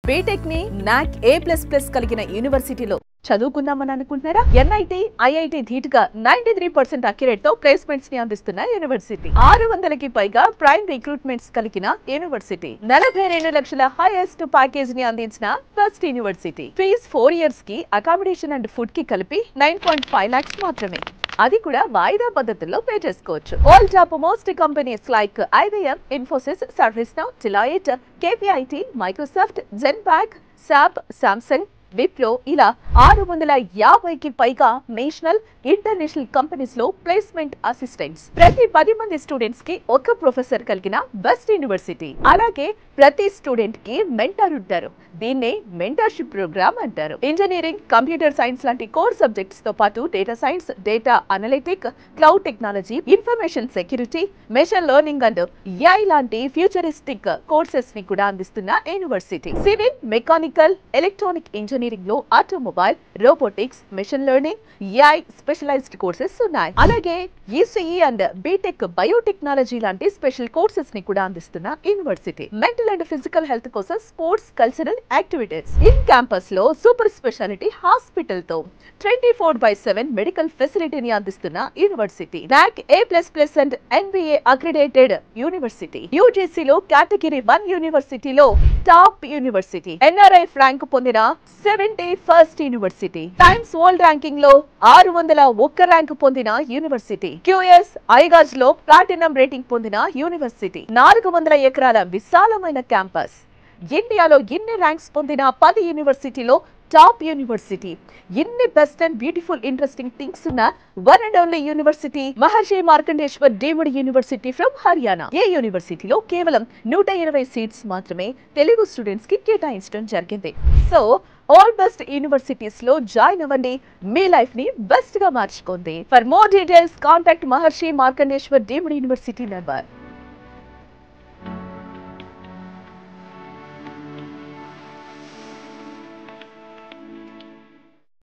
BTech ని నాక్ A++ కలిగిన యూనివర్సిటీలో చదువుకుందామని అనుకుంటున్నారా? NIT, IIT ధీటుగా 93% అక్యురేట్ తో ప్లేస్మెంట్స్ ని అందిస్తున్న యూనివర్సిటీ. 600కి పైగా ప్రైమ్ రిక్రూట్మెంట్స్ కలిగిన యూనివర్సిటీ. 42 లక్షల హైయెస్ట్ ప్యాకేజ్ ని అందించిన ఫస్ట్ యూనివర్సిటీ. ఫీజ్ 4 ఇయర్స్ కి అకామిడేషన్ అండ్ ఫుడ్ కి కలిపి 9.5 lakhs మాత్రమే. అది కూడా వాయిదా పద్ధతుల్లో పే చేసుకోవచ్చు. All top most companies like IBM, Infosys, ServiceNow, Deloitte, KPIT, Microsoft, Zenpact, SAP, Samsung, Wipro ఇలా 650కి పైగా నేషనల్, ఇంటర్నేషనల్ కంపెనీస్ లో ప్లేస్మెంట్ అసిస్టెంట్స్. ప్రతి 10 మంది స్టూడెంట్స్ కి ఒక ప్రొఫెసర్ కలిగిన బెస్ట్ యూనివర్సిటీ. అలాగే ప్రతి స్టూడెంట్ కి మెంటర్ ఉంటారు. దీన్నే మెంటర్షిప్ ప్రోగ్రామ్ అంటారు. ఇంజనీరింగ్, కంప్యూటర్ సైన్స్ లాంటి కోర్ సబ్జెక్ట్స్ తో పాటు data science, data analytic, cloud technology, information security, machine learning and AI లాంటి ఫ్యూచరిస్టిక్ కోర్సెస్ ని కూడా అందిస్తున్న university. Civil, mechanical, electronic engineering లో automobile, robotics, machine learning, AI specialized courses ఉన్నాయి. అలాగే ECE అండ్ బీటెక్ బయోటెక్నాలజీ లాంటి స్పెషల్ కోర్సెస్ ని కూడా అందిస్తున్న university. Mental and physical health కోసం sports, cultural activities. In campus లో సూపర్ స్పెషాలిటీ హాస్పిటల్ తో 24/7 మెడికల్ ఫెసిలిటీని అందిస్తున్న యూనివర్సిటీ. నాక్ A++ and NBA accredited university. UGC లో కేటగిరీ 1 యూనివర్సిటీలో టాప్ యూనివర్సిటీ. NRI ర్యాంక్ పొందిన 71st university. Times world ranking లో 601 rank పొందిన యూనివర్సిటీ. QS ఐగాజ్ లో ప్లాటినం రేటింగ్ పొందిన యూనివర్సిటీ. 400 ఎకరాల విశాలమైన క్యాంపస్. ఇండియాలో ఇన్ని ర్యాంక్స్ పొందిన 10 యూనివర్సిటీలో టాప్ యూనివర్సిటీ. ఇన్ని best and beautiful interesting things ఉన్న one and only university Maharshi Markandeshwar deemed university from Haryana. ఈ యూనివర్సిటీలో కేవలం 120 సీట్స్ మాత్రమే తెలుగు స్టూడెంట్స్ కి కేటాయించడం జరిగింది. సో ఆల్ బెస్ట్ యూనివర్సిటీస్ లో జాయిన్ అవ్వండి. మీ లైఫ్ ని బెస్ట్ గా మార్చుకోండి. For more details contact Maharshi Markandeshwar deemed university number